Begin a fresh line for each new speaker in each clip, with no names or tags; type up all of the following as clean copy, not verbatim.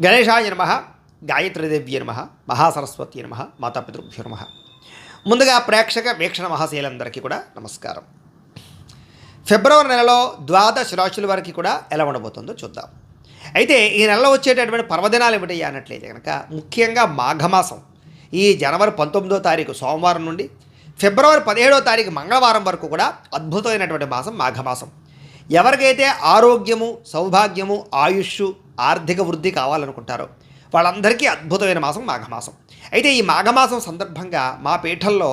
గణేశాయ నమః, గాయత్రీదేవ్య నమః, మహాసరస్వతి నమః, మాతాపితృభ్యో నమః. ముందుగా ప్రేక్షక వీక్షణ మహాశీలందరికీ కూడా నమస్కారం. ఫిబ్రవరి నెలలో ద్వాదశ రాశుల వారికి కూడా ఎలా ఉండబోతుందో చూద్దాం. అయితే ఈ నెలలో వచ్చేటటువంటి పర్వదినాలు ఏమిటయ్యా అన్నట్లయితే కనుక ముఖ్యంగా మాఘమాసం ఈ జనవరి 19వ తారీఖు సోమవారం నుండి ఫిబ్రవరి 17వ తారీఖు మంగళవారం వరకు కూడా అద్భుతమైనటువంటి మాసం మాఘమాసం. ఎవరికైతే ఆరోగ్యము, సౌభాగ్యము, ఆయుష్, ఆర్థిక వృద్ధి కావాలనుకుంటారో వాళ్ళందరికీ అద్భుతమైన మాసం మాఘమాసం. అయితే ఈ మాఘమాసం సందర్భంగా మా పీఠంలో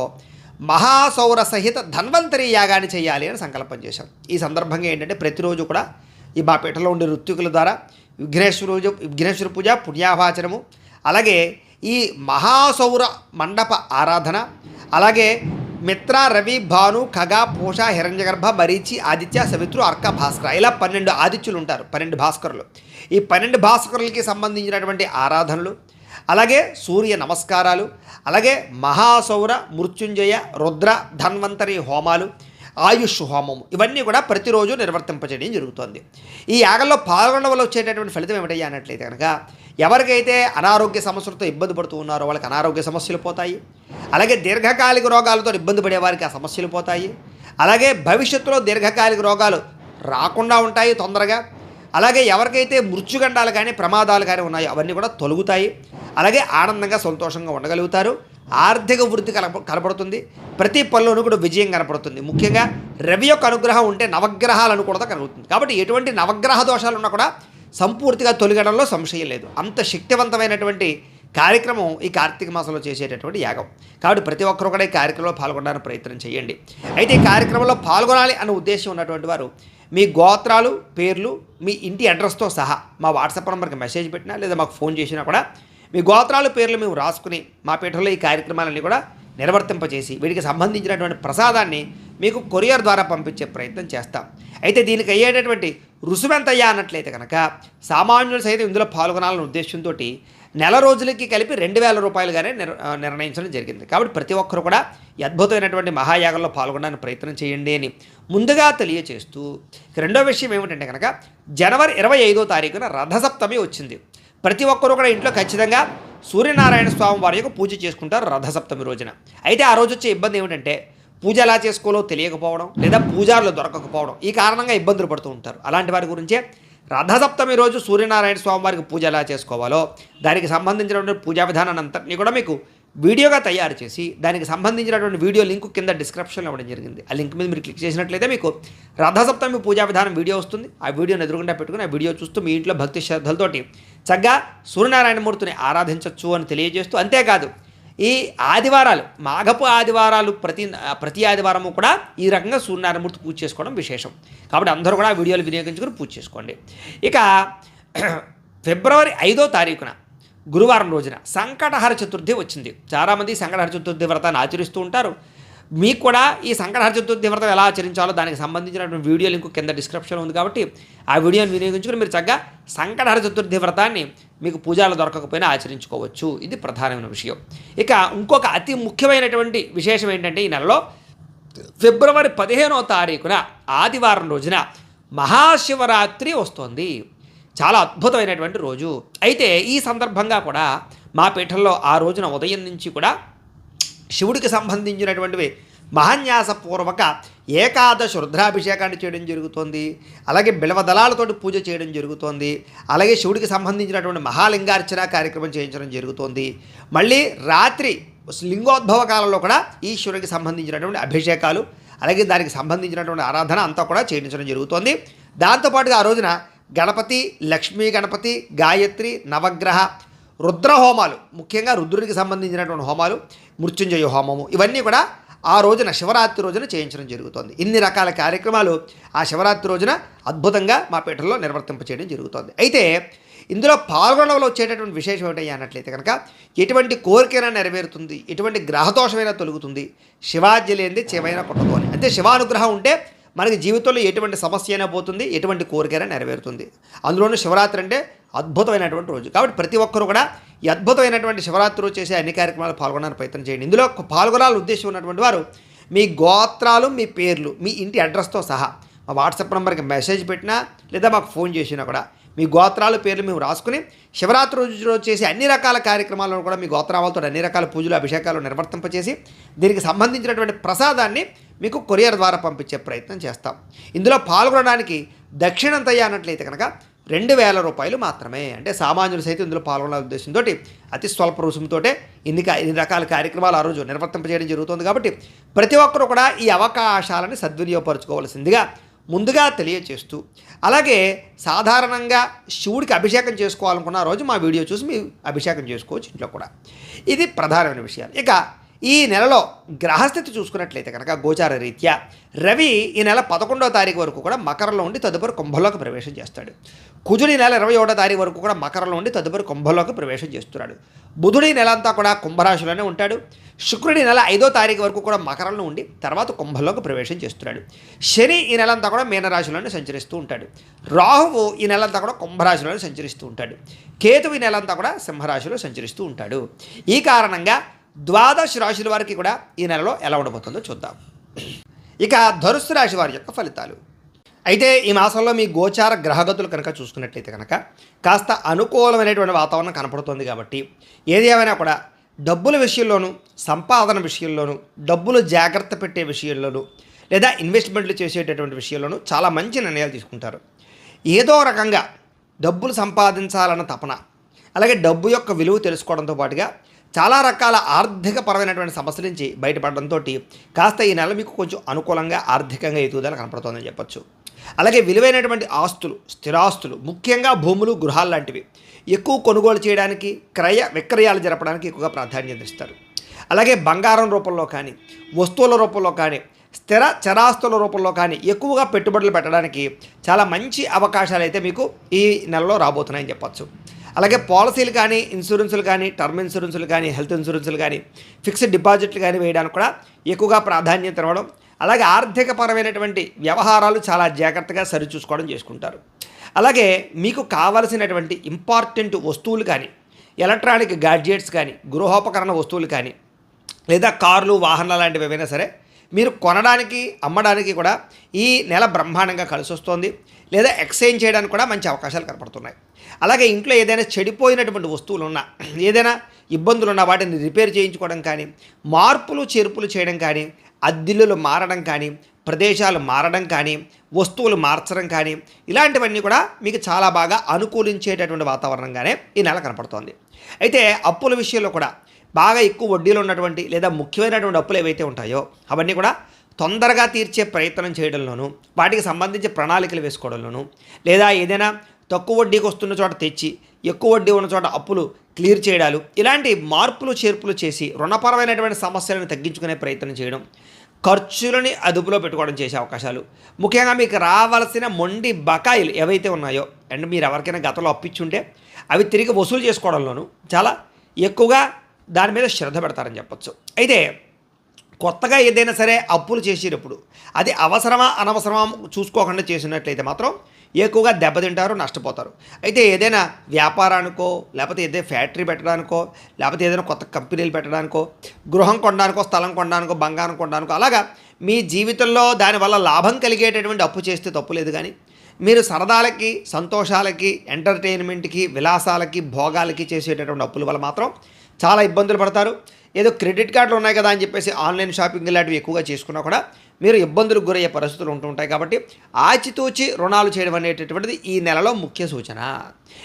మహాసౌర సహిత ధన్వంతరి యాగాన్ని చేయాలి అని సంకల్పం చేశాం. ఈ సందర్భంగా ఏంటంటే ప్రతిరోజు కూడా ఈ మా పీఠంలో ఉండే ఋత్వికుల ద్వారా విఘ్నేశ్వర పూజ, పుణ్యావాచనము, అలాగే ఈ మహాసౌర మండప ఆరాధన, అలాగే మిత్ర, రవి, భాను, ఖగ, పూష, హిరణ్యగర్భ, మరీచి, ఆదిత్య, సవిత్రు, అర్క, భాస్కర, ఇలా 12 ఆదిత్యులు ఉంటారు, 12 భాస్కరులు. ఈ 12 భాస్కరులకి సంబంధించినటువంటి ఆరాధనలు, అలాగే సూర్య నమస్కారాలు, అలాగే మహాసౌర, మృత్యుంజయ, రుద్ర, ధన్వంతరి హోమాలు, ఆయుష్ హోమము, ఇవన్నీ కూడా ప్రతిరోజు నిర్వర్తింపచేయడం జరుగుతుంది. ఈ యాగంలో పాల్గొనడం వల్ల వచ్చేటటువంటి ఫలితం ఏమిటయ్యా అన్నట్లయితే కనుక ఎవరికైతే అనారోగ్య సమస్యలతో ఇబ్బంది పడుతూ ఉన్నారో వాళ్ళకి అనారోగ్య సమస్యలు పోతాయి. అలాగే దీర్ఘకాలిక రోగాలతో ఇబ్బంది పడే వారికి ఆ సమస్యలు పోతాయి. అలాగే భవిష్యత్తులో దీర్ఘకాలిక రోగాలు రాకుండా ఉంటాయి తొందరగా. అలాగే ఎవరికైతే మృత్యుగండాలు కానీ ప్రమాదాలు కానీ ఉన్నాయో అవన్నీ కూడా తొలగుతాయి. అలాగే ఆనందంగా సంతోషంగా ఉండగలుగుతారు. ఆర్థిక వృద్ధి కనపడుతుంది. ప్రతి పనిలోనూ కూడా విజయం కనపడుతుంది. ముఖ్యంగా రవి యొక్క అనుగ్రహం ఉంటే నవగ్రహాల అనుకూలత కలుగుతుంది. కాబట్టి ఎటువంటి నవగ్రహ దోషాలు ఉన్నా కూడా సంపూర్తిగా తొలగడంలో సంశయం లేదు. అంత శక్తివంతమైనటువంటి కార్యక్రమం ఈ కార్తీక మాసంలో చేసేటటువంటి యాగం. కాబట్టి ప్రతి ఒక్కరు కూడా ఈ కార్యక్రమంలో పాల్గొనడానికి ప్రయత్నం చేయండి. అయితే ఈ కార్యక్రమంలో పాల్గొనాలి అన్న ఉద్దేశం ఉన్నటువంటి వారు మీ గోత్రాలు, పేర్లు, మీ ఇంటి అడ్రస్తో సహా మా వాట్సాప్ నెంబర్కి మెసేజ్ పెట్టినా లేదా మాకు ఫోన్ చేసినా కూడా మీ గోత్రాలు, పేర్లు మేము రాసుకుని మా పీఠంలో ఈ కార్యక్రమాలన్నీ కూడా నిర్వర్తింపచేసి వీటికి సంబంధించినటువంటి ప్రసాదాన్ని మీకు కొరియర్ ద్వారా పంపించే ప్రయత్నం చేస్తాం. అయితే దీనికి అయ్యేటటువంటి రుసుము ఎంత అయ్యా అన్నట్లయితే కనుక సామాన్యులు సైతం ఇందులో పాల్గొనాలనే ఉద్దేశంతో నెల రోజులకి కలిపి 2000 రూపాయలుగానే నిర్ణయించడం జరిగింది. కాబట్టి ప్రతి ఒక్కరు కూడా ఈ అద్భుతమైనటువంటి మహాయాగంలో పాల్గొనడానికి ప్రయత్నం చేయండి అని ముందుగా తెలియచేస్తూ, రెండో విషయం ఏమిటంటే కనుక జనవరి 25వ తారీఖున రథసప్తమి వచ్చింది. ప్రతి ఒక్కరూ కూడా ఇంట్లో ఖచ్చితంగా సూర్యనారాయణ స్వామి వారి యొక్క పూజ చేసుకుంటారు రథసప్తమి రోజున. అయితే ఆ రోజు వచ్చే ఇబ్బంది ఏమిటంటే పూజ ఎలా చేసుకోవాలో తెలియకపోవడం లేదా పూజారులు దొరకకపోవడం, ఈ కారణంగా ఇబ్బందులు పడుతూ ఉంటారు. అలాంటి వారి గురించే రథసప్తమి రోజు సూర్యనారాయణ స్వామి వారికి పూజ ఎలా చేసుకోవాలో దానికి సంబంధించినటువంటి పూజా విధానాన్ని అంతటినీ కూడా మీకు వీడియోగా తయారు చేసి దానికి సంబంధించినటువంటి వీడియో లింక్ కింద డిస్క్రిప్షన్లో ఇవ్వడం జరిగింది. ఆ లింక్ మీద మీరు క్లిక్ చేసినట్లయితే మీకు రథసప్తమి పూజా విధానం వీడియో వస్తుంది. ఆ వీడియోని ఎదురుగుండా పెట్టుకుని ఆ వీడియో చూస్తూ మీ ఇంట్లో భక్తి శ్రద్ధలతోటి చక్కగా సూర్యనారాయణమూర్తిని ఆరాధించవచ్చు అని తెలియజేస్తూ, అంతేకాదు ఈ ఆదివారాలు, మాఘపు ఆదివారాలు ప్రతి ఆదివారము కూడా ఈ రకంగా సూర్యనారాయణమూర్తి పూజ చేసుకోవడం విశేషం. కాబట్టి అందరూ కూడా ఆ వీడియోలు వినియోగించుకుని పూజ చేసుకోండి. ఇక ఫిబ్రవరి 5వ తారీఖున గురువారం రోజున సంకటహర చతుర్థి వచ్చింది. చాలామంది సంకటహర చతుర్థి వ్రతాన్ని ఆచరిస్తూ ఉంటారు. మీకు కూడా ఈ సంకటహర చతుర్థి వ్రతం ఎలా ఆచరించాలో దానికి సంబంధించినటువంటి వీడియో లింక్ కింద డిస్క్రిప్షన్ ఉంది. కాబట్టి ఆ వీడియోని వినియోగించుకుని మీరు చక్కగా సంకటహర చతుర్థి వ్రతాన్ని మీకు పూజలు దొరకకపోయినా ఆచరించుకోవచ్చు. ఇది ప్రధానమైన విషయం. ఇక ఇంకొక అతి ముఖ్యమైనటువంటి విశేషం ఏంటంటే ఈ నెలలో ఫిబ్రవరి 15వ తారీఖున ఆదివారం రోజున మహాశివరాత్రి వస్తోంది. చాలా అద్భుతమైనటువంటి రోజు. అయితే ఈ సందర్భంగా కూడా మా పీఠంలో ఆ రోజున ఉదయం నుంచి కూడా శివుడికి సంబంధించినటువంటివి మహాన్యాసపూర్వక ఏకాదశ రుద్రాభిషేకాన్ని చేయడం జరుగుతోంది. అలాగే బిల్వదళాలతోటి పూజ చేయడం జరుగుతోంది. అలాగే శివుడికి సంబంధించినటువంటి మహాలింగార్చన కార్యక్రమం చేయించడం జరుగుతోంది. మళ్ళీ రాత్రి లింగోద్భవ కాలంలో కూడా ఈశ్వరుడికి సంబంధించినటువంటి అభిషేకాలు, అలాగే దానికి సంబంధించినటువంటి ఆరాధన అంతా కూడా చేయించడం జరుగుతోంది. దాంతోపాటుగా ఆ రోజున గణపతి, లక్ష్మీ గణపతి, గాయత్రి, నవగ్రహ, రుద్ర హోమాలు, ముఖ్యంగా రుద్రుడికి సంబంధించినటువంటి హోమాలు, మృత్యుంజయ హోమము, ఇవన్నీ కూడా ఆ రోజున శివరాత్రి రోజున చేయించడం జరుగుతుంది. ఇన్ని రకాల కార్యక్రమాలు ఆ శివరాత్రి రోజున అద్భుతంగా మా పీఠంలో నిర్వర్తింపచేయడం జరుగుతుంది. అయితే ఇందులో పాల్గొనడంలో వచ్చేటటువంటి విశేషం ఏమిటయ్యా అన్నట్లయితే కనుక ఎటువంటి కోరికైనా నెరవేరుతుంది, ఎటువంటి గ్రహదోషమైనా తొలుగుతుంది, శివాజ్య లేనిది చెవైనా పుట్టదు అని. అంటే శివానుగ్రహం ఉంటే మనకి జీవితంలో ఎటువంటి సమస్య అయినా పోతుంది, ఎటువంటి కోరికైనా నెరవేరుతుంది. అందులోనూ శివరాత్రి అంటే అద్భుతమైనటువంటి రోజు. కాబట్టి ప్రతి ఒక్కరూ కూడా ఈ అద్భుతమైనటువంటి శివరాత్రి రోజు చేసే అన్ని కార్యక్రమాలు పాల్గొనడానికి ప్రయత్నం చేయండి. ఇందులో పాల్గొనాలని ఉద్దేశం ఉన్నటువంటి వారు మీ గోత్రాలు, మీ పేర్లు, మీ ఇంటి అడ్రస్తో సహా మా వాట్సాప్ నెంబర్కి మెసేజ్ పెట్టినా లేదా మాకు ఫోన్ చేసినా కూడా మీ గోత్రాల పేర్లు మేము రాసుకుని శివరాత్రి రోజు చేసే అన్ని రకాల కార్యక్రమాలను కూడా మీ గోత్రాలతో అన్ని రకాల పూజలు అభిషేకాలు నిర్వర్తింపచేసి దీనికి సంబంధించినటువంటి ప్రసాదాన్ని మీకు కొరియర్ ద్వారా పంపించే ప్రయత్నం చేస్తాం. ఇందులో పాల్గొనడానికి దక్షిణంతయ్య అన్నట్లయితే కనుక 2,000 రూపాయలు మాత్రమే. అంటే సామాన్యులు సైతం ఇందులో పాల్గొనే ఉద్దేశంతో అతి స్వల్ప రుసుముతో ఇన్ని రకాల కార్యక్రమాలు ఆ రోజు నిర్వర్తింపజేయడం జరుగుతుంది. కాబట్టి ప్రతి ఒక్కరూ కూడా ఈ అవకాశాలను సద్వినియోగపరచుకోవాల్సిందిగా ముందుగా తెలియచేస్తూ, అలాగే సాధారణంగా శివుడికి అభిషేకం చేసుకోవాలనుకున్న రోజు మా వీడియో చూసి మీరు అభిషేకం చేసుకోవచ్చు ఇంట్లో కూడా. ఇది ప్రధానమైన విషయాలు. ఇక ఈ నెలలో గ్రహస్థితి చూసుకున్నట్లయితే కనుక గోచార రీత్యా రవి ఈ నెల 11వ తారీఖు వరకు కూడా మకరంలో ఉండి తదుపరి కుంభంలోకి ప్రవేశం చేస్తాడు. కుజుడు ఈ నెల 21వ తారీఖు వరకు కూడా మకరంలో ఉండి తదుపరి కుంభంలోకి ప్రవేశం చేస్తున్నాడు. బుధుడు ఈ నెల అంతా కూడా కుంభరాశిలోనే ఉంటాడు. శుక్రుడి నెల 5వ తారీఖు వరకు కూడా మకరంలో ఉండి తర్వాత కుంభంలోకి ప్రవేశం చేస్తున్నాడు. శని ఈ నెలంతా కూడా మీనరాశిలోనే సంచరిస్తూ ఉంటాడు. రాహువు ఈ నెలంతా కూడా కుంభరాశిలోనే సంచరిస్తూ ఉంటాడు. కేతువు ఈ నెలంతా కూడా సింహరాశిలో సంచరిస్తూ ఉంటాడు. ఈ కారణంగా 12 రాశుల వారికి కూడా ఈ నెలలో ఎలా ఉండబోతుందో చూద్దాం. ఇక ధనుస్సు రాశి వారి యొక్క ఫలితాలు. అయితే ఈ మాసంలో మీ గోచార గ్రహగతులు కనుక చూసుకున్నట్లయితే కనుక కాస్త అనుకూలమైనటువంటి వాతావరణం కనపడుతుంది. కాబట్టి ఏది ఏమైనా కూడా డబ్బుల విషయంలోనూ, సంపాదన విషయంలోనూ, డబ్బులు జాగ్రత్త పెట్టే విషయంలోనూ, లేదా ఇన్వెస్ట్మెంట్లు చేసేటటువంటి విషయంలోనూ చాలా మంచి నిర్ణయాలు తీసుకుంటారు. ఏదో రకంగా డబ్బులు సంపాదించాలన్న తపన, అలాగే డబ్బు యొక్క విలువ తెలుసుకోవడంతో పాటుగా చాలా రకాల ఆర్థికపరమైనటువంటి సమస్యల నుంచి బయటపడడంతో కాస్త ఈ నెల మీకు కొంచెం అనుకూలంగా ఆర్థికంగా ఎదుగుదల కనపడుతుందని చెప్పచ్చు. అలాగే విలువైనటువంటి ఆస్తులు, స్థిరాస్తులు, ముఖ్యంగా భూములు, గృహాలు లాంటివి ఎక్కువ కొనుగోలు చేయడానికి, క్రయ విక్రయాలు జరపడానికి ఎక్కువగా ప్రాధాన్యత ఇస్తారు. అలాగే బంగారం రూపంలో కానీ, వస్తువుల రూపంలో కానీ, స్థిర చరాస్తుల రూపంలో కానీ ఎక్కువగా పెట్టుబడులు పెట్టడానికి చాలా మంచి అవకాశాలు అయితే మీకు ఈ నెలలో రాబోతున్నాయని చెప్పచ్చు. అలాగే పాలసీలు కానీ, ఇన్సూరెన్సులు కానీ, టర్మ్ ఇన్సూరెన్సులు కానీ, హెల్త్ ఇన్సూరెన్సులు కానీ, ఫిక్స్డ్ డిపాజిట్లు కానీ వేయడానికి కూడా ఎక్కువగా ప్రాధాన్యత ఇవ్వడం, అలాగే ఆర్థికపరమైనటువంటి వ్యవహారాలు చాలా జాగ్రత్తగా సరిచూసుకోవడం చేసుకుంటారు. అలాగే మీకు కావలసినటువంటి ఇంపార్టెంట్ వస్తువులు కానీ, ఎలక్ట్రానిక్ గాడ్జెట్స్ కానీ, గృహోపకరణ వస్తువులు కానీ, లేదా కార్లు, వాహనాలు లాంటివి ఏవైనా సరే మీరు కొనడానికి, అమ్మడానికి కూడా ఈ నెల బ్రహ్మాండంగా కలిసి వస్తుంది. లేదా ఎక్స్చేంజ్ చేయడానికి కూడా మంచి అవకాశాలు కనపడుతున్నాయి. అలాగే ఇంట్లో ఏదైనా చెడిపోయినటువంటి వస్తువులు ఉన్నా, ఏదైనా ఇబ్బందులు ఉన్నా వాటిని రిపేర్ చేయించుకోవడం కానీ, మార్పులు చేర్పులు చేయడం కానీ, అద్దిల్లులు మారడం కానీ, ప్రదేశాలు మారడం కానీ, వస్తువులు మార్చడం కానీ, ఇలాంటివన్నీ కూడా మీకు చాలా బాగా అనుకూలించేటటువంటి వాతావరణంగానే ఈ నెల కనపడుతోంది. అయితే అప్పుల విషయంలో కూడా బాగా ఎక్కువ వడ్డీలు ఉన్నటువంటి లేదా ముఖ్యమైనటువంటి అప్పులు ఏవైతే ఉంటాయో అవన్నీ కూడా తొందరగా తీర్చే ప్రయత్నం చేయడంలోనూ, వాటికి సంబంధించి ప్రణాళికలు వేసుకోవడంలోనూ, లేదా ఏదైనా తక్కువ వడ్డీకి వస్తున్న చోట తెచ్చి ఎక్కువ వడ్డీ ఉన్న చోట అప్పులు క్లియర్ చేయడాలు, ఇలాంటి మార్పులు చేర్పులు చేసి రుణపరమైనటువంటి సమస్యలను తగ్గించుకునే ప్రయత్నం చేయడం, ఖర్చులని అదుపులో పెట్టుకోవడం చేసే అవకాశాలు, ముఖ్యంగా మీకు రావాల్సిన మొండి బకాయిలు ఏవైతే ఉన్నాయో అండ్ మీరు ఎవరికైనా గతంలో అప్పిచ్చుంటే అవి తిరిగి వసూలు చేసుకోవడంలోనూ చాలా ఎక్కువగా దాని మీద శ్రద్ధ పెడతారని చెప్పచ్చు. అయితే కొత్తగా ఏదైనా సరే అప్పులు చేసేటప్పుడు అది అవసరమా అనవసరమా చూసుకోకుండా చేసినట్లయితే మాత్రం ఎక్కువగా దెబ్బతింటారు, నష్టపోతారు. అయితే ఏదైనా వ్యాపారానికో, లేకపోతే ఏదైనా ఫ్యాక్టరీ పెట్టడానికో, లేకపోతే ఏదైనా కొత్త కంపెనీలు పెట్టడానికో, గృహం కొనడానికో, స్థలం కొనడానికో, బంగారం కొనడానికో, అలాగా మీ జీవితంలో దానివల్ల లాభం కలిగేటటువంటి అప్పు చేస్తే తప్పు లేదు. కానీ మీరు సరదాలకి, సంతోషాలకి, ఎంటర్టైన్మెంట్కి, విలాసాలకి, భోగాలకి చేసేటటువంటి అప్పుల వల్ల మాత్రం చాలా ఇబ్బందులు పడతారు. ఏదో క్రెడిట్ కార్డులు ఉన్నాయి కదా అని చెప్పేసి ఆన్లైన్ షాపింగ్ లాంటివి ఎక్కువగా చేసుకున్నా కూడా మీరు ఇబ్బందులకు గురయ్యే పరిస్థితులు ఉంటుంటాయి. కాబట్టి ఆచితూచి రుణాలు చేయడం అనేటటువంటిది ఈ నెలలో ముఖ్య సూచన.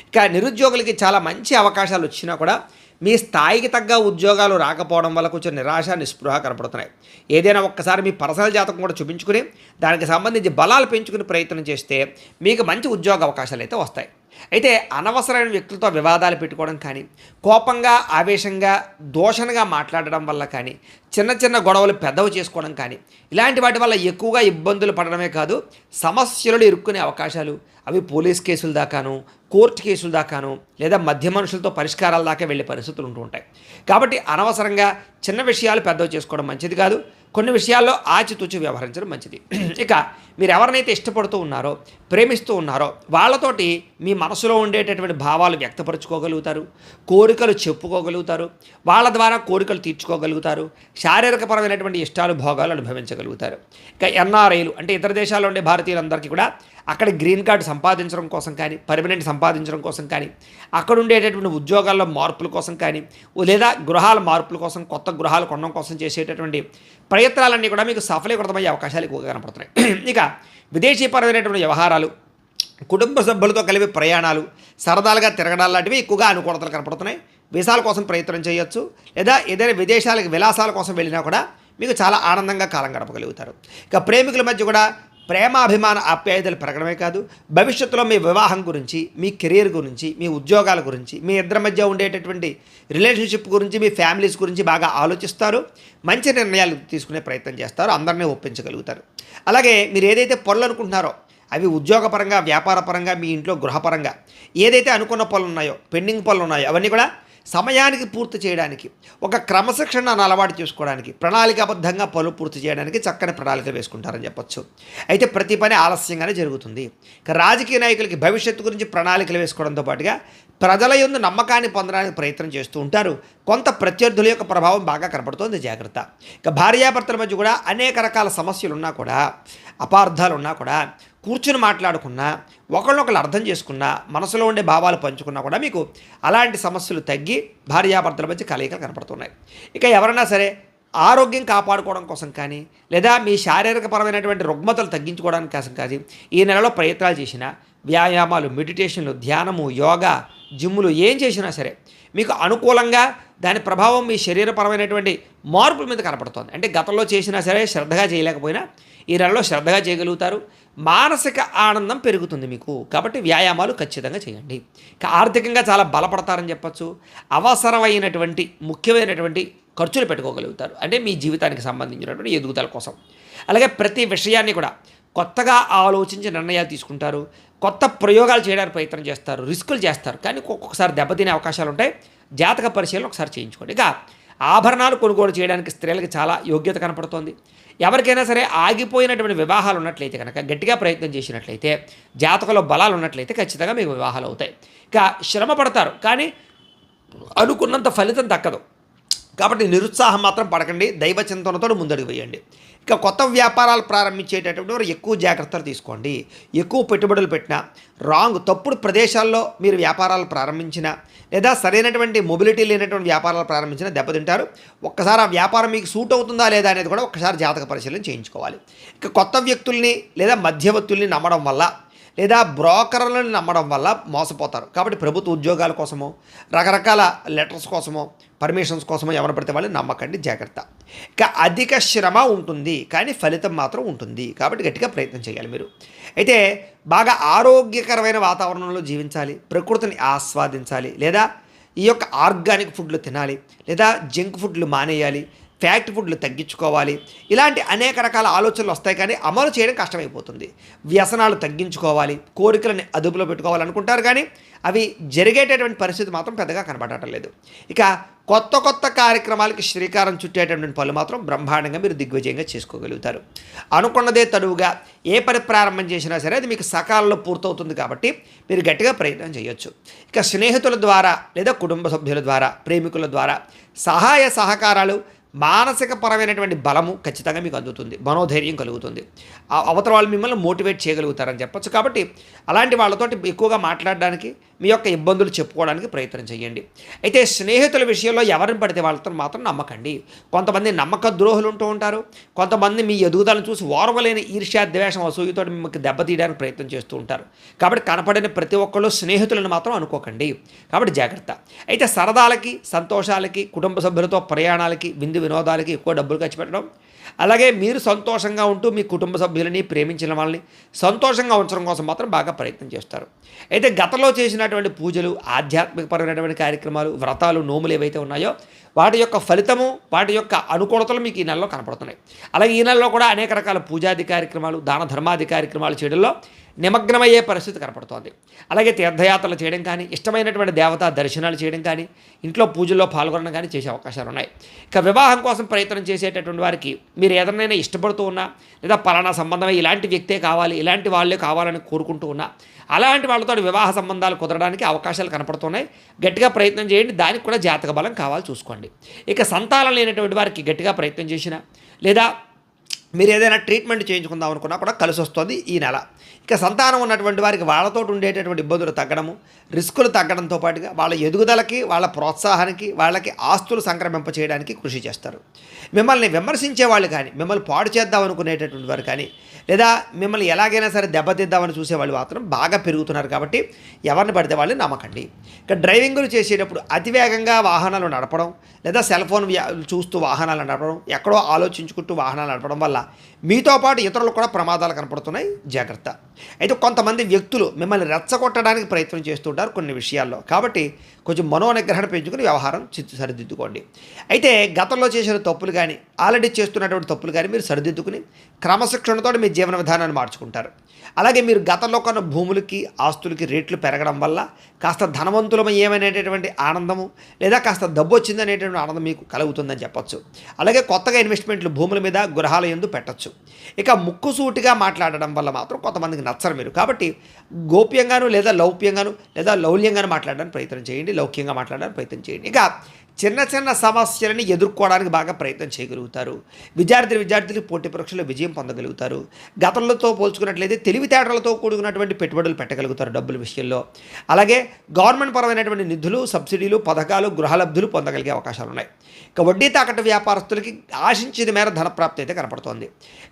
ఇక నిరుద్యోగులకి చాలా మంచి అవకాశాలు వచ్చినా కూడా మీ స్థాయికి తగ్గ ఉద్యోగాలు రాకపోవడం వల్ల కొంచెం నిరాశ, నిస్పృహ కనపడుతున్నాయి. ఏదైనా ఒక్కసారి మీ పర్సనల్ జాతకం కూడా చూపించుకుని దానికి సంబంధించి బలాలు పెంచుకునే ప్రయత్నం చేస్తే మీకు మంచి ఉద్యోగ అవకాశాలు అయితే వస్తాయి. అయితే అనవసరమైన వ్యక్తులతో వివాదాలు పెట్టుకోవడం కానీ, కోపంగా, ఆవేశంగా, దూషణగా మాట్లాడడం వల్ల కానీ, చిన్న చిన్న గొడవలు పెద్దవి చేసుకోవడం కానీ, ఇలాంటి వాటి వల్ల ఎక్కువగా ఇబ్బందులు పడడమే కాదు సమస్యలు ఇరుక్కునే అవకాశాలు, అవి పోలీస్ కేసుల దాకాను, కోర్టు కేసుల దాకాను, లేదా మధ్య మనుషులతో పరిష్కారాల దాకా వెళ్ళే పరిస్థితులు ఉంటూ ఉంటాయి. కాబట్టి అనవసరంగా చిన్న విషయాలు పెద్దవి చేసుకోవడం మంచిది కాదు. కొన్ని విషయాల్లో ఆచితూచి వ్యవహరించడం మంచిది. ఇక మీరు ఎవరినైతే ఇష్టపడుతూ ఉన్నారో, ప్రేమిస్తూ ఉన్నారో వాళ్ళతోటి మీ మనసులో ఉండేటటువంటి భావాలు వ్యక్తపరచుకోగలుగుతారు, కోరికలు చెప్పుకోగలుగుతారు, వాళ్ళ ద్వారా కోరికలు తీర్చుకోగలుగుతారు, శారీరకపరమైనటువంటి ఇష్టాలు, భోగాలు అనుభవించగలుగుతారు. ఇక ఎన్ఆర్ఐలు అంటే ఇతర దేశాల్లో ఉండే భారతీయులందరికీ కూడా అక్కడ గ్రీన్ కార్డు సంపాదించడం కోసం కానీ, పర్మనెంట్ సంపాదించడం కోసం కానీ, అక్కడ ఉండేటటువంటి ఉద్యోగాల్లో మార్పుల కోసం కానీ, లేదా గృహాల మార్పుల కోసం, కొత్త గృహాలు కొనడం కోసం చేసేటటువంటి ప్రయత్నాలన్నీ కూడా మీకు సఫలీకృతమయ్యే అవకాశాలు ఎక్కువగా కనపడుతున్నాయి. ఇక విదేశీపరమైనటువంటి వ్యవహారాలు, కుటుంబ సభ్యులతో కలిపి ప్రయాణాలు, సరదాలుగా తిరగడాలు లాంటివి ఎక్కువగా అనుకూలతలు కనపడుతున్నాయి. వీసాల కోసం ప్రయత్నం చేయొచ్చు, లేదా ఏదైనా విదేశాలకు విలాసాల కోసం వెళ్ళినా కూడా మీకు చాలా ఆనందంగా కాలం గడపగలుగుతారు. ఇక ప్రేమికుల మధ్య కూడా ప్రేమాభిమాన ఆప్యాయతలు పెరగడమే కాదు, భవిష్యత్తులో మీ వివాహం గురించి, మీ కెరీర్ గురించి, మీ ఉద్యోగాల గురించి, మీ ఇద్దరి మధ్య ఉండేటటువంటి రిలేషన్షిప్ గురించి, మీ ఫ్యామిలీస్ గురించి బాగా ఆలోచిస్తారు. మంచి నిర్ణయాలు తీసుకునే ప్రయత్నం చేస్తారు, అందరినీ ఒప్పించగలుగుతారు. అలాగే మీరు ఏదైతే పనులు అనుకుంటున్నారో అవి ఉద్యోగపరంగా, వ్యాపారపరంగా, మీ ఇంట్లో గృహపరంగా ఏదైతే అనుకున్న పనులు ఉన్నాయో, పెండింగ్ పనులు ఉన్నాయో అవన్నీ కూడా సమయానికి పూర్తి చేయడానికి, ఒక క్రమశిక్షణను అలవాటు చేసుకోవడానికి, ప్రణాళికాబద్ధంగా పనులు పూర్తి చేయడానికి చక్కని ప్రణాళికలు వేసుకుంటారని చెప్పొచ్చు. అయితే ప్రతి పని ఆలస్యంగానే జరుగుతుంది. ఇక రాజకీయ నాయకులకి భవిష్యత్తు గురించి ప్రణాళికలు వేసుకోవడంతో పాటుగా ప్రజల యందు నమ్మకాన్ని పొందడానికి ప్రయత్నం చేస్తూ ఉంటారు. కొంత ప్రత్యర్థుల యొక్క ప్రభావం బాగా కనపడుతుంది, జాగ్రత్త. ఇక భార్యాభర్తల మధ్య కూడా అనేక రకాల సమస్యలు ఉన్నా కూడా, అపార్థాలు ఉన్నా కూడా కూర్చుని మాట్లాడుకున్నా, ఒకళ్ళొకళ్ళు అర్థం చేసుకున్నా, మనసులో ఉండే భావాలు పంచుకున్నా కూడా మీకు అలాంటి సమస్యలు తగ్గి భార్యాభర్తల మధ్య కలయికలు కనపడుతున్నాయి. ఇక ఎవరైనా సరే ఆరోగ్యం కాపాడుకోవడం కోసం కానీ, లేదా మీ శారీరకపరమైనటువంటి రుగ్మతలు తగ్గించుకోవడానికి కోసం కానీ ఈ నెలలో ప్రయత్నాలు చేసినా, వ్యాయామాలు, మెడిటేషన్లు, ధ్యానము, యోగా, జిమ్ములు ఏం చేసినా సరే మీకు అనుకూలంగా దాని ప్రభావం మీ శరీరపరమైనటువంటి మార్పుల మీద కనపడుతుంది. అంటే గతంలో చేసినా సరే శ్రద్ధగా చేయలేకపోయినా ఈ నెలలో శ్రద్ధగా చేయగలుగుతారు. మానసిక ఆనందం పెరుగుతుంది మీకు. కాబట్టి వ్యాయామాలు ఖచ్చితంగా చేయండి. ఆర్థికంగా చాలా బలపడతారని చెప్పచ్చు. అవసరమైనటువంటి ముఖ్యమైనటువంటి ఖర్చులు పెట్టుకోగలుగుతారు, అంటే మీ జీవితానికి సంబంధించినటువంటి ఎదుగుదల కోసం. అలాగే ప్రతి విషయాన్ని కూడా కొత్తగా ఆలోచించి నిర్ణయాలు తీసుకుంటారు, కొత్త ప్రయోగాలు చేయడానికి ప్రయత్నం చేస్తారు, రిస్కులు చేస్తారు. కానీ ఒక్కొక్కసారి దెబ్బతినే అవకాశాలు ఉంటాయి. జాతక పరిశీలన ఒకసారి చేయించుకోండి. ఇక ఆభరణాలు కొనుగోలు చేయడానికి స్త్రీలకు చాలా యోగ్యత కనపడుతోంది. ఎవరికైనా సరే ఆగిపోయినటువంటి వివాహాలు ఉన్నట్లయితే కనుక, గట్టిగా ప్రయత్నం చేసినట్లయితే, జాతకంలో బలాలు ఉన్నట్లయితే ఖచ్చితంగా మీకు వివాహాలు అవుతాయి. ఇక శ్రమ పడతారు, కానీ అనుకున్నంత ఫలితం దక్కదు. కాబట్టి నిరుత్సాహం మాత్రం పడకండి, దైవ చింతనతో ముందడుగు వేయండి. ఇక కొత్త వ్యాపారాలు ప్రారంభించేటటువంటి వారు ఎక్కువ జాగ్రత్తలు తీసుకోండి. ఎక్కువ పెట్టుబడులు పెట్టినా, తప్పుడు ప్రదేశాల్లో మీరు వ్యాపారాలు ప్రారంభించినా, లేదా సరైనటువంటి మొబిలిటీ లేనటువంటి వ్యాపారాలు ప్రారంభించినా దెబ్బతింటారు. ఒక్కసారి ఆ వ్యాపారం మీకు సూట్ అవుతుందా లేదా అనేది కూడా ఒక్కసారి జాతక పరిశీలన చేయించుకోవాలి. ఇక కొత్త వ్యక్తుల్ని లేదా మధ్యవర్తుల్ని నమ్మడం వల్ల, లేదా బ్రోకర్లను నమ్మడం వల్ల మోసపోతారు. కాబట్టి ప్రభుత్వ ఉద్యోగాల కోసమో, రకరకాల లెటర్స్ కోసమో, పర్మిషన్స్ కోసమో ఎవరు పడితే వాళ్ళని నమ్మకండి, జాగ్రత్త. ఇక అధిక శ్రమ ఉంటుంది, కానీ ఫలితం మాత్రం ఉంటుంది. కాబట్టి గట్టిగా ప్రయత్నం చేయాలి మీరు. అయితే బాగా ఆరోగ్యకరమైన వాతావరణంలో జీవించాలి, ప్రకృతిని ఆస్వాదించాలి, లేదా ఈ యొక్క ఆర్గానిక్ ఫుడ్లు తినాలి, లేదా జంక్ ఫుడ్లు మానేయాలి, ఫ్యాక్ట్ ఫుడ్లు తగ్గించుకోవాలి. ఇలాంటి అనేక రకాల ఆలోచనలు వస్తాయి, కానీ అమలు చేయడం కష్టమైపోతుంది. వ్యసనాలు తగ్గించుకోవాలి, కోరికలని అదుపులో పెట్టుకోవాలనుకుంటారు, కానీ అవి జరిగేటటువంటి పరిస్థితి మాత్రం పెద్దగా కనబడటం లేదు. ఇక కొత్త కొత్త కార్యక్రమాలకి శ్రీకారం చుట్టేటటువంటి పనులు మాత్రం బ్రహ్మాండంగా మీరు దిగ్విజయంగా చేసుకోగలుగుతారు. అనుకున్నదే తడువుగా ఏ పని ప్రారంభం చేసినా సరే అది మీకు సకాలంలో పూర్తవుతుంది. కాబట్టి మీరు గట్టిగా ప్రయత్నం చేయొచ్చు. ఇక స్నేహితుల ద్వారా, లేదా కుటుంబ సభ్యుల ద్వారా, ప్రేమికుల ద్వారా సహాయ సహకారాలు, మానసిక పరమైనటువంటి బలము ఖచ్చితంగా మీకు అందుతుంది, మనోధైర్యం కలుగుతుంది. అవతల వాళ్ళు మిమ్మల్ని మోటివేట్ చేయగలుగుతారని చెప్పచ్చు. కాబట్టి అలాంటి వాళ్ళతోటి ఎక్కువగా మాట్లాడడానికి, మీ యొక్క ఇబ్బందులు చెప్పుకోవడానికి ప్రయత్నం చేయండి. అయితే స్నేహితుల విషయంలో ఎవరిని పడితే వాళ్ళతో మాత్రం నమ్మకండి. కొంతమంది నమ్మక ద్రోహులు ఉంటూ ఉంటారు. కొంతమంది మీ ఎదుగుదలను చూసి ఓర్వలేని ఈర్ష్య, ద్వేషం, అసూయతో మిమ్మల్ని దెబ్బతీయడానికి ప్రయత్నం చేస్తూ ఉంటారు. కాబట్టి కనపడిన ప్రతి ఒక్కళ్ళు స్నేహితులను మాత్రం అనుకోకండి. కాబట్టి జాగ్రత్త. అయితే సరదాలకి, సంతోషాలకి, కుటుంబ సభ్యులతో ప్రయాణాలకి, వినోదాలకి ఎక్కువ డబ్బులు ఖర్చు పెట్టడం, అలాగే మీరు సంతోషంగా ఉంటూ మీ కుటుంబ సభ్యులని, ప్రేమించిన వాళ్ళని సంతోషంగా ఉంచడం కోసం మాత్రం బాగా ప్రయత్నం చేస్తారు. అయితే గతంలో చేసినటువంటి పూజలు, ఆధ్యాత్మికపరమైనటువంటి కార్యక్రమాలు, వ్రతాలు, నోములు ఏవైతే ఉన్నాయో వాటి యొక్క ఫలితము, వాటి యొక్క అనుకూలతలు మీకు ఈ నెలలో కనపడుతున్నాయి. అలాగే ఈ నెలలో కూడా అనేక రకాల పూజాది కార్యక్రమాలు, దాన ధర్మాది కార్యక్రమాలు చేయడంలో నిమగ్నమయ్యే పరిస్థితి కనపడుతోంది. అలాగే తీర్థయాత్రలు చేయడం కానీ, ఇష్టమైనటువంటి దేవతా దర్శనాలు చేయడం కానీ, ఇంట్లో పూజల్లో పాల్గొనడం కానీ చేసే అవకాశాలు ఉన్నాయి. ఇక వివాహం కోసం ప్రయత్నం చేసేటటువంటి వారికి మీరు ఏదైనా ఇష్టపడుతూ ఉన్నా, లేదా పలానా సంబంధమే ఇలాంటి వ్యక్తే కావాలి, ఇలాంటి వాళ్ళే కావాలని కోరుకుంటూ ఉన్నా, అలాంటి వాళ్ళతో వివాహ సంబంధాలు కుదరడానికి అవకాశాలు కనపడుతున్నాయి. గట్టిగా ప్రయత్నం చేయండి. దానికి కూడా జాతక బలం కావాలి, చూసుకోండి. ఇక సంతానం లేనటువంటి వారికి గట్టిగా ప్రయత్నం చేసినా, లేదా మీరు ఏదైనా ట్రీట్మెంట్ చేయించుకుందాం అనుకున్నా కూడా కలిసి వస్తుంది ఈ నెల. ఇక సంతానం ఉన్నటువంటి వారికి వాళ్ళతో ఉండేటటువంటి ఇబ్బందులు తగ్గడము, రిస్కులు తగ్గడంతో పాటుగా వాళ్ళ ఎదుగుదలకి, వాళ్ళ ప్రోత్సాహానికి, వాళ్ళకి ఆస్తులు సంక్రమింప చేయడానికి కృషి చేస్తారు. మిమ్మల్ని విమర్శించే వాళ్ళు కానీ, మిమ్మల్ని పాడు చేద్దాం అనుకునేటటువంటి వారు కానీ, లేదా మిమ్మల్ని ఎలాగైనా సరే దెబ్బతిద్దామని చూసేవాళ్ళు మాత్రం బాగా పెరుగుతున్నారు. కాబట్టి ఎవరిని పడితే వాళ్ళని నమ్మకండి. ఇక డ్రైవింగులు చేసేటప్పుడు అతివేగంగా వాహనాలు నడపడం, లేదా సెల్ ఫోన్ చూస్తూ వాహనాలు నడపడం, ఎక్కడో ఆలోచించుకుంటూ వాహనాలు నడపడం వల్ల మీతో పాటు ఇతరులకు కూడా ప్రమాదాలు కనపడుతున్నాయి, జాగ్రత్త. అయితే కొంతమంది వ్యక్తులు మిమ్మల్ని రెచ్చగొట్టడానికి ప్రయత్నం చేస్తుంటారు కొన్ని విషయాల్లో. కాబట్టి కొంచెం మనోనిగ్రహణ పెంచుకుని వ్యవహారం సరిదిద్దుకోండి. అయితే గతంలో చేసిన తప్పులు కానీ, ఆల్రెడీ చేస్తున్నటువంటి తప్పులు కానీ మీరు సరిదిద్దుకుని క్రమశిక్షణతో మీ జీవన విధానాన్ని మార్చుకుంటారు. అలాగే మీరు గతంలో కొన్న భూములకి, ఆస్తులకి రేట్లు పెరగడం వల్ల కాస్త ధనవంతులమయ్యేమనేటటువంటి ఆనందము, లేదా కాస్త డబ్బు వచ్చిందనేటువంటి ఆనందం మీకు కలుగుతుందని చెప్పచ్చు. అలాగే కొత్తగా ఇన్వెస్ట్మెంట్లు భూముల మీద, గృహాల యందు పెట్టచ్చు. ఇక ముక్కుసూటిగా మాట్లాడడం వల్ల మాత్రం కొంతమందికి నచ్చరు మీరు. కాబట్టి గోప్యంగాను, లేదా లౌప్యంగాను, లేదా లౌల్యంగాను మాట్లాడడానికి ప్రయత్నం చేయండి, లౌక్యంగా మాట్లాడడానికి ప్రయత్నం చేయండి. ఇక చిన్న చిన్న సమస్యలని ఎదుర్కోవడానికి బాగా ప్రయత్నం చేయగలుగుతారు. విద్యార్థులు పోటీ పరీక్షల్లో విజయం పొందగలుగుతారు. గతంలో పోల్చుకున్నట్లయితే తెలివితేటలతో కూడుకున్నటువంటి పెట్టుబడులు పెట్టగలుగుతారు డబ్బుల విషయంలో. అలాగే గవర్నమెంట్ పరమైనటువంటి నిధులు, సబ్సిడీలు, పథకాలు, గృహలబ్ధులు పొందగలిగే అవకాశాలు ఉన్నాయి. ఇక వడ్డీ తాకట్టు వ్యాపారస్తులకి ఆశించిన మేర ధనప్రాప్తి అయితే కనపడుతోంది.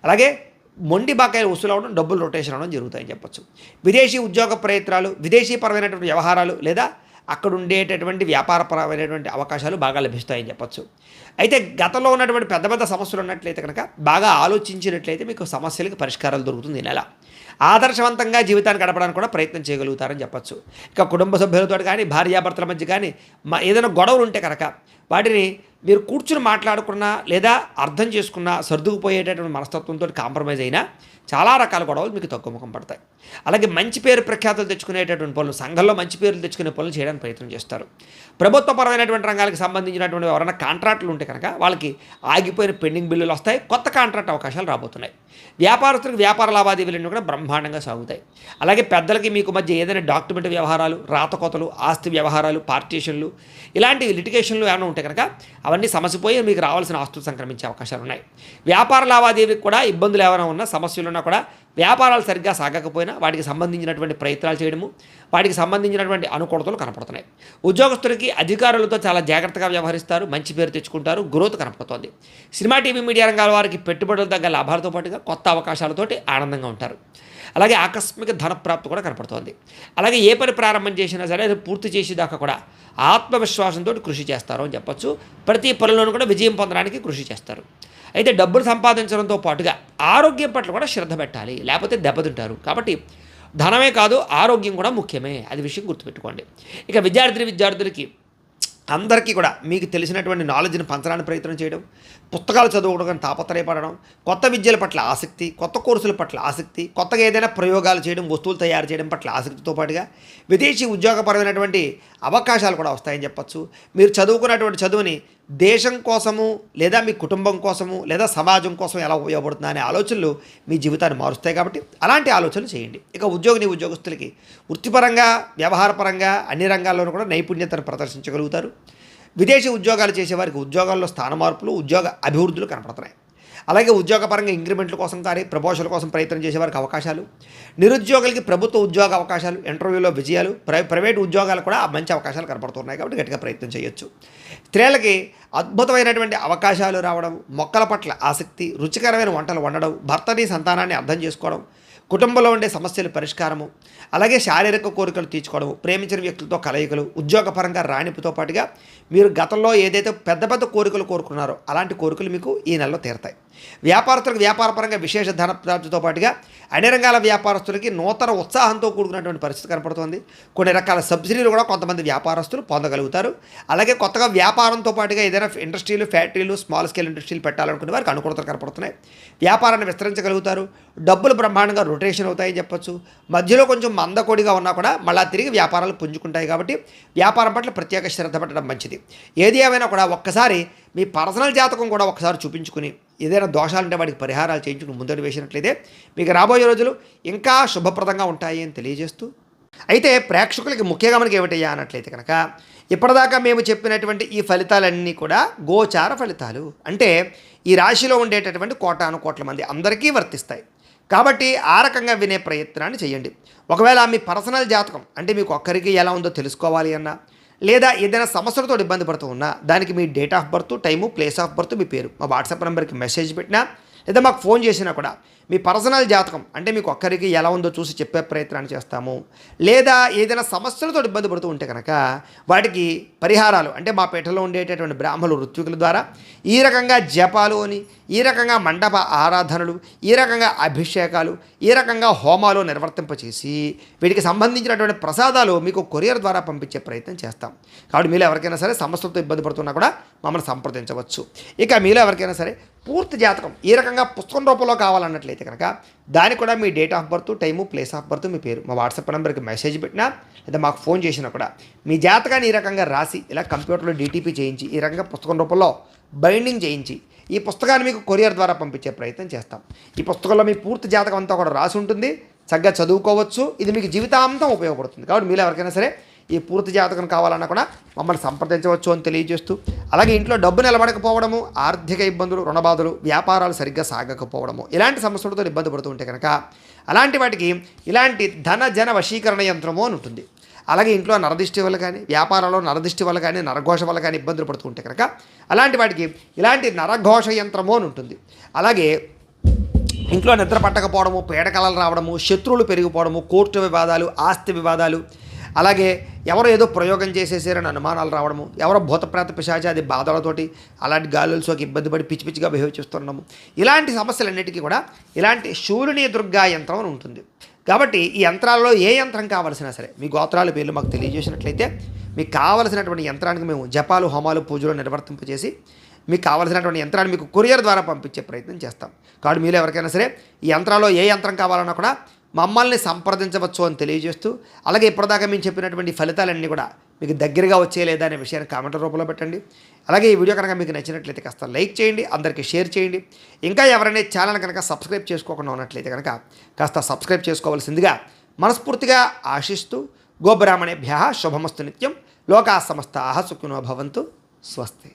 అలాగే మొండి బకాయిలు వసూలు అవడం, డబ్బులు రొటేషన్ అవడం జరుగుతాయని చెప్పచ్చు. విదేశీ ఉద్యోగ ప్రయత్నాలు, విదేశీ పరమైనటువంటి వ్యవహారాలు, లేదా అక్కడ ఉండేటటువంటి వ్యాపారపరమైనటువంటి అవకాశాలు బాగా లభిస్తాయని చెప్పచ్చు. అయితే గతంలో ఉన్నటువంటి పెద్ద పెద్ద సమస్యలు ఉన్నట్లయితే కనుక బాగా ఆలోచించినట్లయితే మీకు సమస్యలకు పరిష్కారాలు దొరుకుతుంది ఈ నెల. ఆదర్శవంతంగా జీవితాన్ని గడపడానికి కూడా ప్రయత్నం చేయగలుగుతారని చెప్పచ్చు. ఇక కుటుంబ సభ్యులతో కానీ, భార్యాభర్తల మధ్య కానీ ఏదైనా గొడవలు ఉంటే కనుక వాటిని మీరు కూర్చుని మాట్లాడుకున్నా, లేదా అర్థం చేసుకున్నా సర్దుకుపోయేటటువంటి మనస్తత్వంతో కాంప్రమైజ్ అయినా చాలా రకాల గొడవలు మీకు తగ్గుముఖం పడతాయి. అలాగే మంచి పేరు ప్రఖ్యాతులు తెచ్చుకునేటటువంటి పనులు, సంఘంలో మంచి పేర్లు తెచ్చుకునే పనులు చేయడానికి ప్రయత్నం చేస్తారు. ప్రభుత్వపరమైనటువంటి రంగాలకు సంబంధించినటువంటి ఎవరైనా కాంట్రాక్టులు ఉంటే కనుక వాళ్ళకి ఆగిపోయిన పెండింగ్ బిల్లులు వస్తాయి, కొత్త కాంట్రాక్ట్ అవకాశాలు రాబోతున్నాయి. వ్యాపారస్తులకు వ్యాపార లావాదేవీలన్నీ కూడా బ్రహ్మాండంగా సాగుతాయి. అలాగే పెద్దలకి మీకు మధ్య ఏదైనా డాక్యుమెంట్ వ్యవహారాలు, రాతకోతలు, ఆస్తి వ్యవహారాలు, పార్టీషన్లు, ఇలాంటి లిటిగేషన్లు ఏమైనా ఉంటే కనుక అవన్నీ సమసిపోయి మీకు రావాల్సిన ఆస్తులు సంక్రమించే అవకాశాలు ఉన్నాయి. వ్యాపార లావాదేవీకి కూడా ఇబ్బందులు ఏమైనా ఉన్నా, సమస్యలు ఉన్నా కూడా వ్యాపారాలు సరిగ్గా సాగకపోయినా వాటికి సంబంధించినటువంటి ప్రయత్నాలు చేయడము, వాటికి సంబంధించినటువంటి అనుకూలతలు కనపడుతున్నాయి. ఉద్యోగస్తులకి అధికారులతో చాలా జాగ్రత్తగా వ్యవహరిస్తారు, మంచి పేరు తెచ్చుకుంటారు, గ్రోత్ కనపడుతోంది. సినిమా, టీవీ, మీడియా రంగాల వారికి పెట్టుబడులు తగ్గ లాభాలతో పాటుగా కొత్త అవకాశాలతోటి ఆనందంగా ఉంటారు. అలాగే ఆకస్మిక ధనప్రాప్తి కూడా కనపడుతోంది. అలాగే ఏ పని ప్రారంభం చేసినా సరే అది పూర్తి చేసేదాకా కూడా ఆత్మవిశ్వాసంతో కృషి చేస్తారు అని చెప్పచ్చు. ప్రతి పనిలోనూ కూడా విజయం పొందడానికి కృషి చేస్తారు. అయితే డబ్బులు సంపాదించడంతో పాటుగా ఆరోగ్యం పట్ల కూడా శ్రద్ధ పెట్టాలి, లేకపోతే దెబ్బతింటారు. కాబట్టి ధనమే కాదు, ఆరోగ్యం కూడా ముఖ్యమే, అది విషయం గుర్తుపెట్టుకోండి. ఇక విద్యార్థులకి అందరికీ కూడా మీకు తెలిసినటువంటి నాలెడ్జ్ని పంచడానికి ప్రయత్నం చేయడం, పుస్తకాలు చదువుకోవడం తాపత్రయపడడం, కొత్త విద్యల పట్ల ఆసక్తి, కొత్త కోర్సుల పట్ల ఆసక్తి, కొత్తగా ఏదైనా ప్రయోగాలు చేయడం, వస్తువులు తయారు చేయడం పట్ల ఆసక్తితో పాటుగా విదేశీ ఉద్యోగపరమైనటువంటి అవకాశాలు కూడా వస్తాయని చెప్పచ్చు. మీరు చదువుకున్నటువంటి చదువుని దేశం కోసము, లేదా మీ కుటుంబం కోసము, లేదా సమాజం కోసం ఎలా ఉపయోగపడుతుంది అనే ఆలోచనలు మీ జీవితాన్ని మారుస్తాయి. కాబట్టి అలాంటి ఆలోచనలు చేయండి. ఇక ఉద్యోగస్తులకి వృత్తిపరంగా, వ్యవహారపరంగా అన్ని రంగాల్లోనూ కూడా నైపుణ్యతను ప్రదర్శించగలుగుతారు. విదేశీ ఉద్యోగాలు చేసేవారికి ఉద్యోగాల్లో స్థాన మార్పులు, ఉద్యోగ అభివృద్ధులు కనపడుతున్నాయి. అలాగే ఉద్యోగపరంగా ఇంక్రిమెంట్ల కోసం కానీ, ప్రమోషన్ల కోసం ప్రయత్నం చేసేవారికి అవకాశాలు, నిరుద్యోగులకి ప్రభుత్వ ఉద్యోగ అవకాశాలు, ఇంటర్వ్యూలో విజయాలు, ప్రైవేటు ఉద్యోగాలు కూడా మంచి అవకాశాలు కనపడుతున్నాయి. కాబట్టి గట్టిగా ప్రయత్నం చేయొచ్చు. స్త్రీలకి అద్భుతమైనటువంటి అవకాశాలు రావడం, మొక్కల పట్ల ఆసక్తి, రుచికరమైన వంటలు వండడం, భర్తని, సంతానాన్ని అర్థం చేసుకోవడం, కుటుంబంలో ఉండే సమస్యల పరిష్కారము, అలాగే శారీరక కోరికలు తీర్చుకోవడము, ప్రేమించిన వ్యక్తులతో కలయికలు, ఉద్యోగపరంగా రాణింపుతో పాటుగా మీరు గతంలో ఏదైతే పెద్ద పెద్ద కోరికలు కోరుకున్నారో అలాంటి కోరికలు మీకు ఈ నెలలో తీరతాయి. వ్యాపారస్తులకు వ్యాపారపరంగా విశేష ధన ప్రాప్తితో పాటుగా అన్ని రంగాల వ్యాపారస్తులకి నూతన ఉత్సాహంతో కూడుకున్నటువంటి పరిస్థితి కనపడుతుంది. కొన్ని రకాల సబ్సిడీలు కూడా కొంతమంది వ్యాపారస్తులు పొందగలుగుతారు. అలాగే కొత్తగా వ్యాపారంతో పాటుగా ఏదైనా ఇండస్ట్రీలు, ఫ్యాక్టరీలు, స్మాల్ స్కేల్ ఇండస్ట్రీలు పెట్టాలనుకునే వారికి అనుకూలతలు కనపడుతున్నాయి. వ్యాపారాన్ని విస్తరించగలుగుతారు. డబ్బులు బ్రహ్మాండంగా రొటేషన్ అవుతాయని చెప్పొచ్చు. మధ్యలో కొంచెం మందకొడిగా ఉన్నా కూడా మళ్ళీ తిరిగి వ్యాపారాలు పుంజుకుంటాయి. కాబట్టి వ్యాపారం పట్ల ప్రత్యేక శ్రద్ధ పెట్టడం మంచిది. ఏది ఏమైనా కూడా ఒక్కసారి మీ పర్సనల్ జాతకం కూడా ఒకసారి చూపించుకుని ఏదైనా దోషాలుంటే వాటికి పరిహారాలు చేయించుకుని ముందడు వేసినట్లయితే మీకు రాబోయే రోజులు ఇంకా శుభప్రదంగా ఉంటాయి అని తెలియజేస్తూ అయితే ప్రేక్షకులకి ముఖ్యంగా మనకి ఏమిటయ్యా అన్నట్లయితే కనుక ఇప్పటిదాకా మేము చెప్పినటువంటి ఈ ఫలితాలన్నీ కూడా గోచార ఫలితాలు. అంటే ఈ రాశిలో ఉండేటటువంటి కోటాను కోట్ల మంది అందరికీ వర్తిస్తాయి. కాబట్టి ఆ రకంగా వినే ప్రయత్నాన్ని చేయండి. ఒకవేళ మీ పర్సనల్ జాతకం అంటే మీకు ఒక్కరికి ఎలా ఉందో తెలుసుకోవాలి అన్నా, లేదా ఏదైనా సమస్యలతో ఇబ్బంది పడుతూ ఉన్నా దానికి మీ date of birth, time, place of birth, మీ పేరు మా వాట్సాప్ నెంబర్కి మెసేజ్ పెట్టినా లేదా మాకు ఫోన్ చేసినా కూడా మీ పర్సనల్ జాతకం అంటే మీకు ఒక్కరికి ఎలా ఉందో చూసి చెప్పే ప్రయత్నాన్ని చేస్తాము. లేదా ఏదైనా సమస్యలతో ఇబ్బంది పడుతూ ఉంటే కనుక వాటికి పరిహారాలు అంటే మా పీఠలో ఉండేటటువంటి బ్రాహ్మణులు ఋత్వికుల ద్వారా ఈ రకంగా జపాలు అని, ఈ రకంగా మండప ఆరాధనలు, ఈ రకంగా అభిషేకాలు, ఈ రకంగా హోమాలు నిర్వర్తింపచేసి వీటికి సంబంధించినటువంటి ప్రసాదాలు మీకు కొరియర్ ద్వారా పంపించే ప్రయత్నం చేస్తాం. కాబట్టి మీలో ఎవరికైనా సరే సమస్యలతో ఇబ్బంది పడుతున్నా కూడా మమ్మల్ని సంప్రదించవచ్చు. ఇక మీలో ఎవరికైనా సరే పూర్తి జాతకం ఈ రకంగా పుస్తకం రూపంలో కావాలన్నట్లయితే కనుక దానికి కూడా మీ date of birth, time, place of birth, మీ పేరు మా వాట్సాప్ నెంబర్కి మెసేజ్ పెట్టినా లేదా మాకు ఫోన్ చేసినా కూడా మీ జాతకాన్ని ఈ రకంగా రాసి ఇలా కంప్యూటర్లో డీటీపీ చేయించి ఈ రకంగా పుస్తకం రూపంలో బైండింగ్ చేయించి ఈ పుస్తకాన్ని మీకు కొరియర్ ద్వారా పంపించే ప్రయత్నం చేస్తాం. ఈ పుస్తకంలో మీ పూర్తి జాతకం అంతా కూడా రాసి ఉంటుంది. చక్కగా చదువుకోవచ్చు. ఇది మీకు జీవితాంతం ఉపయోగపడుతుంది. కాబట్టి మీరు ఎవరికైనా సరే ఈ పూర్తి జాతకం కావాలన్నా కూడా మమ్మల్ని సంప్రదించవచ్చు అని తెలియజేస్తూ, అలాగే ఇంట్లో డబ్బు నిలబడకపోవడము, ఆర్థిక ఇబ్బందులు, రుణబాధలు, వ్యాపారాలు సరిగ్గా సాగకపోవడము ఇలాంటి సమస్యలతో ఇబ్బంది పడుతూ ఉంటే కనుక అలాంటి వాటికి ఇలాంటి ధన జన వశీకరణ యంత్రము అని ఉంటుంది. అలాగే ఇంట్లో నరదిష్టి వల్ల కానీ, వ్యాపారంలో నరదిష్టి వల్ల కానీ, నరఘోష వల్ల కానీ ఇబ్బందులు పడుతూ ఉంటే కనుక అలాంటి వాటికి ఇలాంటి నరఘోష యంత్రము అని ఉంటుంది. అలాగే ఇంట్లో నిద్ర పట్టకపోవడము, పీడకలలు రావడము, శత్రువులు పెరిగిపోవడము, కోర్టు వివాదాలు, ఆస్తి వివాదాలు, అలాగే ఎవరో ఏదో ప్రయోగం చేసేసారని అనుమానాలు రావడము, ఎవరో భూతప్రేత పిశాచాది బాధలతోటి అలాంటి గాలులు సోకి ఇబ్బంది పడి పిచ్చి పిచ్చిగా బిహేవ్ చేస్తున్నాము, ఇలాంటి సమస్యలన్నిటికీ కూడా ఇలాంటి శూలిని దుర్గా యంత్రం అని ఉంటుంది. కాబట్టి ఈ యంత్రాల్లో ఏ యంత్రం కావాల్సినా సరే మీ గోత్రాల పేర్లు మాకు తెలియజేసినట్లయితే మీకు కావలసినటువంటి యంత్రానికి మేము జపాలు, హోమాలు, పూజలు నిర్వర్తింపజేసి మీకు కావాల్సినటువంటి యంత్రాన్ని మీకు కొరియర్ ద్వారా పంపించే ప్రయత్నం చేస్తాం. కాబట్టి మీరు ఎవరికైనా సరే ఈ యంత్రాల్లో ఏ యంత్రం కావాలన్నా కూడా మమ్మల్ని సంప్రదించవచ్చు అని తెలియజేస్తూ, అలాగే ఇప్పటిదాకా మేము చెప్పినటువంటి ఫలితాలన్నీ కూడా మీకు దగ్గరగా వచ్చే లేదా అనే విషయాన్ని కామెంట్ రూపంలో పెట్టండి. అలాగే ఈ వీడియో కనుక మీకు నచ్చినట్లయితే కాస్త లైక్ చేయండి, అందరికీ షేర్ చేయండి. ఇంకా ఎవరైనా ఛానల్ కనుక సబ్స్క్రైబ్ చేసుకోకుండా ఉన్నట్లయితే కనుక కాస్త సబ్స్క్రైబ్ చేసుకోవాల్సిందిగా మనస్ఫూర్తిగా ఆశిస్తూ, గోబ్రాహ్మణేభ్యः శుభమస్తు నిత్యం, లోకా సమస్తాః సుఖినో భవంతు, స్వస్తి.